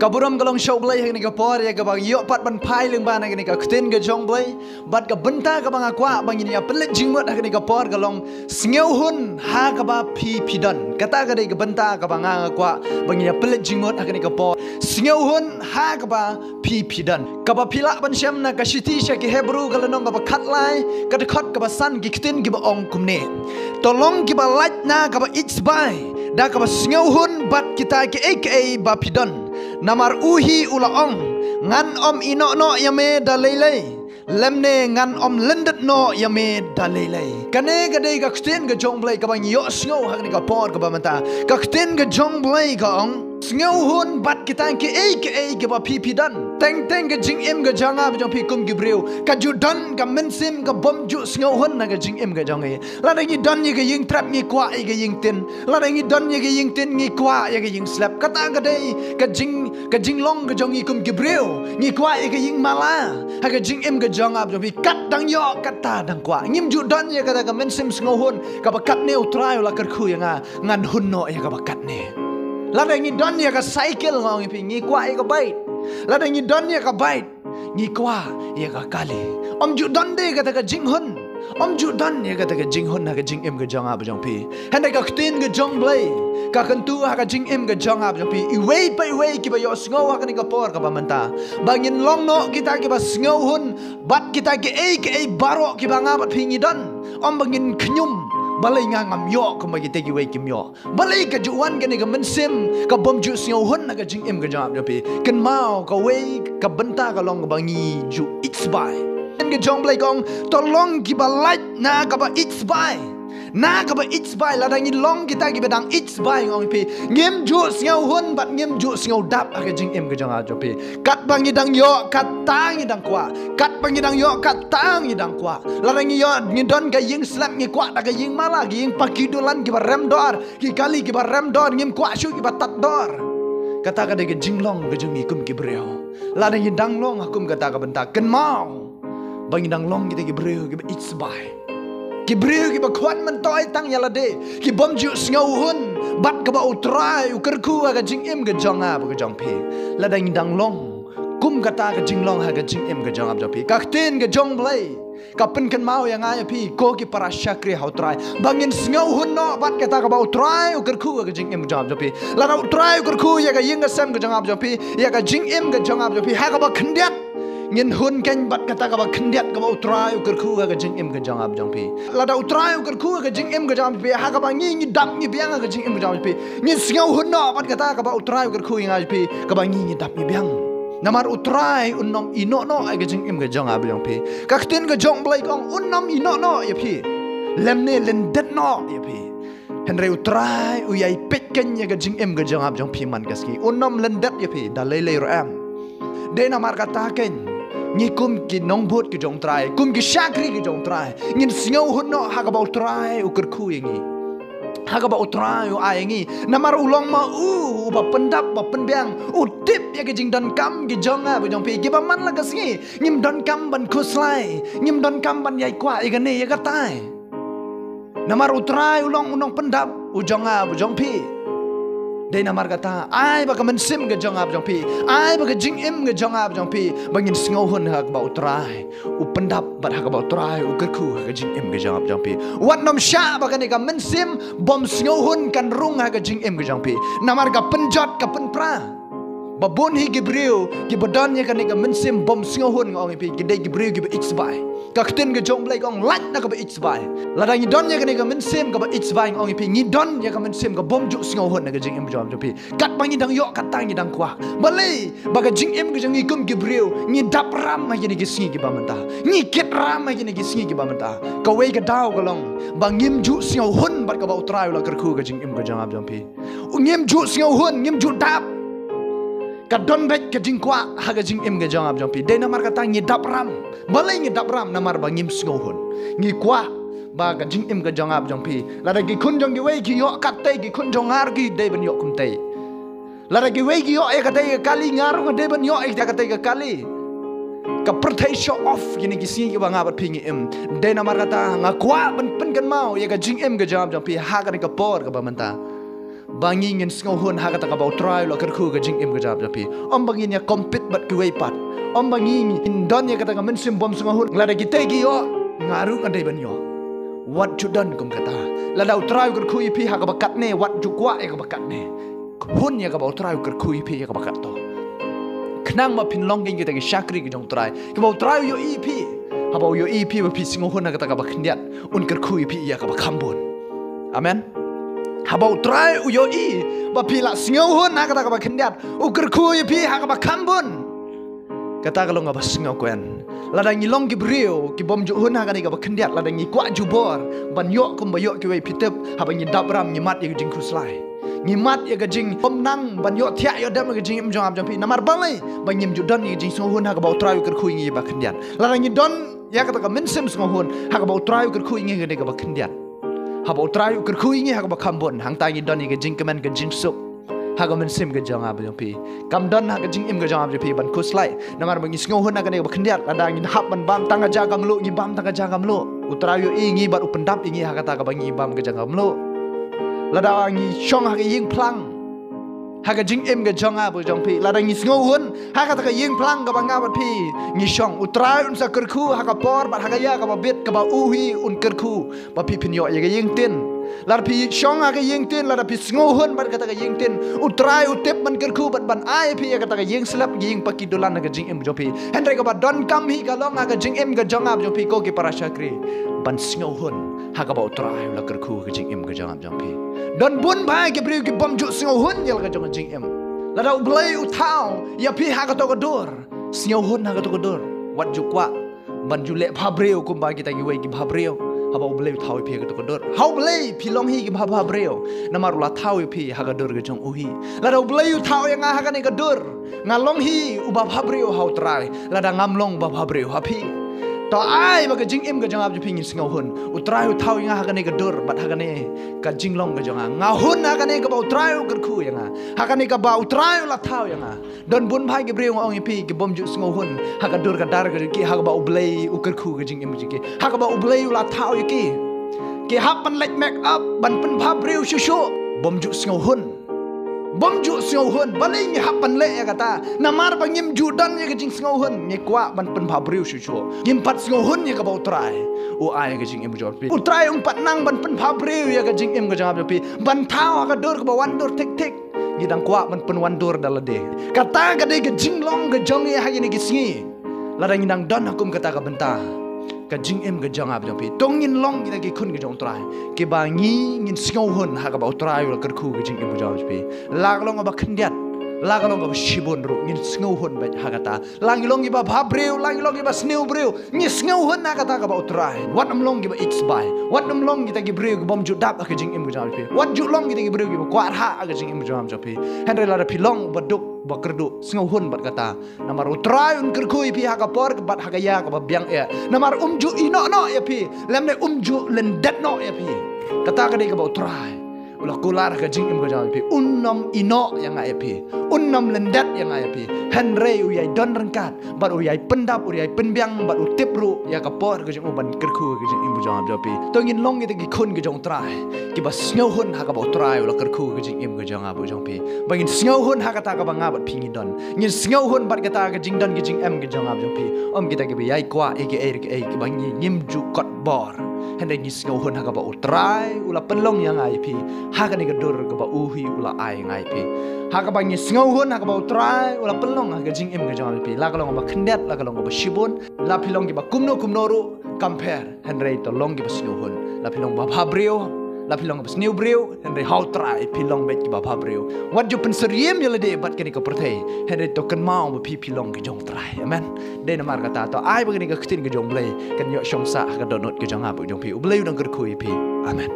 Kaburam galong show blay hang ni ka por ya ka bang yo pat ban pai leng ban hang ni ka ktin ga jong blay bat ka benta ka bang akwa bang ni ya pelet jingmot hang ni ka por galong sngew hun ha ka ba pi dan kata ka dei ka benta ka bang akwa bang ni ya pelet jingmot hang ni ka por sngew hun ha ka ba pi dan ka ba pila ban shem na ka shiti sha ki hebru galanong ka ba khat lai ka de khot ka ba san ki ktin ki ba ong kumne tolong ki ba lait na ka ba it's by da ka ba sngew hun bat kita ki aka ba pi dan Namar uhi ulaong ngan om ino no yame dalilay lemne ngan om lendet no yame dalilay kane gade ka ksten ga jong blay ka bang yo sngo hang ni ka por ka ba manta ka ksten ga jong blay ka ong sngo hun bat kita ki ke ba pi dan teng ga jing im ga janga ba jong pi kum gi breu ka ju dan ka men sim ka bom ju sngo hun na ga jing im ga jong e la dang ni dan ni ga ying trap ni kwa e ga ying tin la dang ni dan ni ga ying tin ni kwa e ga ying slap kata ga dei ka jing long ga jong i kum gi breu ni kwa e ga ying mala ha ga jing im ga jong ab jong pi kat dang yo kata dang kwa ngim ju dan ye ka men sim sngo hun ka ba kat ne utrai la kar khu ya ngan hun no ya ka ba kat ne la dang ni dan ye ka cycle ngong pi ni kwa e ka bait la dang ni dan ye ka bait ni kwa ye ka kali om ju dan de ka jing hun om ju dan ye ka jing hun ha ka jing im ga jong ab jong pi han ka ktin ga jong blay ka kan tu ha ka jing im ga jong ab jong pi I wei ki ba yo sngo ha ka ni ka por ka ba manta bangin long no kita ki ba sngo hun bat kita ki ai baro ki ba ngabat pi ni dan om bangin knyum balai nga ngam yo ko magi tegi wei kim yo balai ka juan ka ni ka mensim ka bom ju sngo hun na ka jing im ga jong ab jong pi kan mau ka wei ka benta ka long ka bangi ju it's by ga jong blay gong tolong ki ba light na ka ba it's by na ka ba it's by la dang long kita ki bedang it's by ngong pi ngem ju sngo hun bat ngem ju sngo dap ka jing im ga jong ab jong pi kat bang dang yo kat tang dang kwa kat bang dang yo kat tang dang kwa la dang yo ni don ka ying slap ni kwa da ka ying mala ki ying pakidulan ki ba rem dor ki kali ki ba rem dor ngem kwa shu ki ba tat dor kata ka de ka jing long ga jong i kum ki breo la dang dang long akum kata ka benta ken mau bang dang long kita ki breu ki it's by ki breu ki ba khwan man toy tang yala de ki bom ju sngo hun bat ka ba utrai uker khu ga jing im ga jong a ba ga jong phi la dang long kum kata ka jing long ha ga jing im ga jong ab jong phi ka ten ga jong blay ka pen kan mau yang ai phi ko ki para shakri ha utrai bangin sngo hun no bat kata ka ba utrai uker khu ga jing im jong ab jong phi la na utrai uker khu ya ga ying ga sam ga jong ab jong phi ya ga jing im ga jong ab jong phi ha ka ba khndiat ngin hun ken bat kata ka ba khndiat ka ba utrai uker khu ga jing im ga jong ab jong pi la da utrai uker khu ga jing im ga jong pi ha ka ba ngi dap ngi biang ga jing im ga jong pi ngi sngo hun no bat kata ka ba utrai uker khu nga pi ka ba ngi dap ngi biang namar utrai unnom ino no ga jing im ga jong ab jong pi ka ktin ga jong blai kong unnom ino no ya pi lemne lendet no ya pi henry utrai u yai pet ken ya ga jing im ga jong ab jong pi man gaski unnom lendet ya pi da lei ro am de namar kata ken ni kum ki nong bot ki jong trai kum ki shakri ki jong trai ngin sngo hun no ha ka ba trai uker khu yengi ha ka ba trai u ai ngi namar ulong ma u ba pendap ba penbiang u tip ya ki jing don kam ki jong a ba jong pi ki ba man la ka singi ngim don kam ban khuslai ngim don kam ban yai kwa i ga ne ya ka tai namar trai ulong unong pendap u jong a ba jong pi de namar kata ai ba ka men sim ga jong ab jong pi ai ba ka jing im ga jong ab jong pi bangin sngo hun ha ba utrai u pendap ba ha ba utrai u ka khu ha jing im ga jong ab jong pi wat nom sha ba ka ni ka men sim bom sngo hun kan rung ha ka jing im ga jong pi namar ka penjot ka pen pra ba bon hi gibreu ki badan ya ka ni ka men sim bom sngo hun ngong pi ki de gibreu ki ba it's by ka kten ga jong blai kong lat na ka ba it's by la dang don ya ka ni ka men sim ka ba it's by ngong pi ngi don ya ka men sim ka bom ju sngo hun na ka jing im jong pi kat bang dang yo kat tang dang kwa balai ba ka jing im ga jong i kum gibreu ngi dap ram ma ni ki singi ki ba manta ngi ket ram ma ni ki singi ki ba manta ka wei ka daw ka long bang ngim ju sngo hun bat ka ba utrai la kar khu ga jing im ga jong ab jong pi ngim ju sngo hun ngim ju dap ka don bet ka jing kwa ha ga jing im ga jong ab jong pi de namar kata ngi dap ram balai ngi dap ram namar ba ngim sngo hun ngi kwa ba ga jing im ga jong ab jong pi la da gi kun jong gi wei ki yo kat te gi kun jong ar gi de ben yo kum te la da gi wei gi yo e ka te kali ngar ga de ben yo e ka te ka kali ka perthai show off gini gi singi ba ngabat pi ngi im de namar kata nga kwa ben pen kan mau ye ga jing im ga jong ab jong pi ha ga ni ka por ka ba manta bangi ngin sngau hun ha kata ka bau trai lo kerku ga jing im ga jab japi bangi nya compete bat ki wei pat bangi in don ya kata ka men sim bom sngau hun la da ki te gi yo ngaru andai ban yo wat ju don kum kata la dau trai kerku ipi ha ka bakat ne wat ju kwa ya ka bakat ne hun ya ka bau trai kerku ipi ya ka bakat to knang ma pin long ging kita ki shakri ki jong trai ki bau trai yo ipi ha bau yo ipi ba pi singau hun ha kata ka bakhndiat un kerku ipi ya ka bakambon amen habau try uyo ba pila singau hun ha kata ka bakhndiat uker kui pi ha ka bakambun kata kalau ngaba singau kuen ladang ngilong ki brio ki bom ju hun ha ka ni ka bakhndiat ladang ngi kwa ju bor ban yo kum ba yo ki wei pitep ha ba ngi dabram ngi mat ye jing kruslai ngi mat ye ga jing bom nang ban yo thia yo dam ga jing im jong am jam pi namar balai ba ngim ju don ye jing singau hun ha ka bau try uker kui ngi bakhndiat ladang ngi don ya kata ka min sim singau hun ha ka bau try uker kui ngi ga ka bakhndiat habau try uker kui ngi ha ka bakambon hang ta ngi don ye ga jing kemen ga jing sup ha ka min sim ga jong ab jong pi kam don ha ka jing im ga jong ab pi ban kuslai namar ba ngi singau hun ha ka ne ga bakhndiat ladang ngi hap ban bam tanga jagam lu ngi bam tanga jagam lu utrayo ngi bar upendap ngi ha kata ka ba ngi bam ga jagam lu ladang ngi chong ha ka ying plang ha ka jing im ga jong ab jong pi ladang ngi singau hun ha ka ta ka ying plang ga ba nga bat pi ngi chong utrayo un sa kerku ha ka por bat ha ka ya ka ba bit ka ba uhi un kerku ba pi pin yo ye ga ying tin lar pi chong ha ka ying tin lar pi singau hun bat ka ta ka ying tin utrayo utep man kerku bat ban ai pi ya ka ta ka ying slap ying paki dolan ga jing im jong pi hendrai ka ba don kam hi ka long ha ka jing im ga jong ab jong pi ko ki para shakri ban singau hun ha ka ba utrayo la kerku ga jing im ga jong ab jong pi don bun bai ki brio ki bom ju singau hun yel ga jong jing im la dau blai u thau ya pi ha ka to ka dor singau hun ha ka to ka dor wat ju kwa ban ju le pha brio kum ba ki ta ki wei ki pha brio ha ba blai u thau pi ka to ka dor hau blai pi long hi ki pha brio na maru la thau pi ha ka dor ga jong u hi la dau blai u thau ya nga ha ka ne ka dor nga long hi u ba pha brio hau trai la da ngam long ba pha brio ha pi to ai ba ka jing im ga jong ab ju pi ngi singau hun u trai u thau nga ha ka ne ka dor bat ha ka ne ka jing long ga jong nga hun ha ka ne ka ba u trai u ker khu ya nga ha ka ne ka ba u trai u la thau ya nga don bun phai ki brio ong pi ki bom ju singau hun ha ka dor ka dar ga ki ha ka ba u blai u ker khu ga jing im ji ki ha ka ba u blai u la thau ya ki hap ban lek make up ban pen pha brio shu shu bom ju singau hun bom ju singau hun balai ngi hap ban le ya kata namar ba ngim ju dan ya ga jing singau hun ngi kwa ban pen pha brio shu shu ngim pat singau hun ya ka ba u trai u ai ga jing im jor pi u trai ung pat nang ban pen pha brio ya ga jing im ga jang pi ban thau ka dor ka ba wan dor tik tik ngi dang kwa ban pen wan dor dal de kata ga de ga jing long ga jong ya ha ni ki singi la dang nang don hakum kata ka benta ka jing im ga jang ab jong pi tong ngin long gi ki khun ga jong trai ki ba ngi ngin singau hun ha ka ba trai la kar khu ga jing im ga jong pi lag long ba khndiat lag long ba shibon ru ngin singau hun ba ha kata lang long gi ba bha breu lang long gi ba sneu breu ngi singau hun ha kata ka ba trai wat am long gi ba it's by wat am long gi ta gi breu gi bom ju dap ka jing im ga jong pi wat ju long gi ta gi breu gi ba kwat ha ga jing im ga jong pi hendrai la pi long ba duk ba kerdu singau hun bat kata namar utrai un kerkui pi ha ka por bat ha ka ya ka ba biang e namar umju ino no ya pi lemne umju lendet no ya pi kata ka de ka ba utrai ulah kular ka jing im ka jang pi unnam ino yang ai pi unnam lendet yang ai pi henrei uyai don rengkat bat uyai pendap uyai penbiang bat utip ru ya ka por ka jing ban kerku ka jing im jang pi to ngin long gi khun ka jong trai ki ba singau hun ha ka ba trai ulah kerku ka jing im ka jang abu jong pi bangin singau hun ha ka ta ka ba nga bat pingi don ngin singau hun bat ka ta ka jing don ki jing em ka jang abu jong pi om kita ki ba yai kwa ki bangi ngim ju kot bor hendai ni singau hun ha ka ba utrai ulah penlong yang ai pi ha ka ni ka dur ka ba uhi ulah ai ngai pi ha ka bangi singau hun ha ka ba utrai ulah penlong ha ka jing em ka jang pi la ka long ba khndet la ka long ba shibun la pilong ki ba kumno ru compare hendai to long ki ba singau hun la pilong ba brio la pilong ba sneu brio hendai how try pilong bet ki ba brio wat ju pen seriem ya de bat ka ni ka perthai hendai to kan mau ba pilong ki jong try amen de na mar kata to ai ba ni ka khtin ka jong blai kan yo shong sa ka donot ka jang abu jong pi u blai dang ka kui pi amen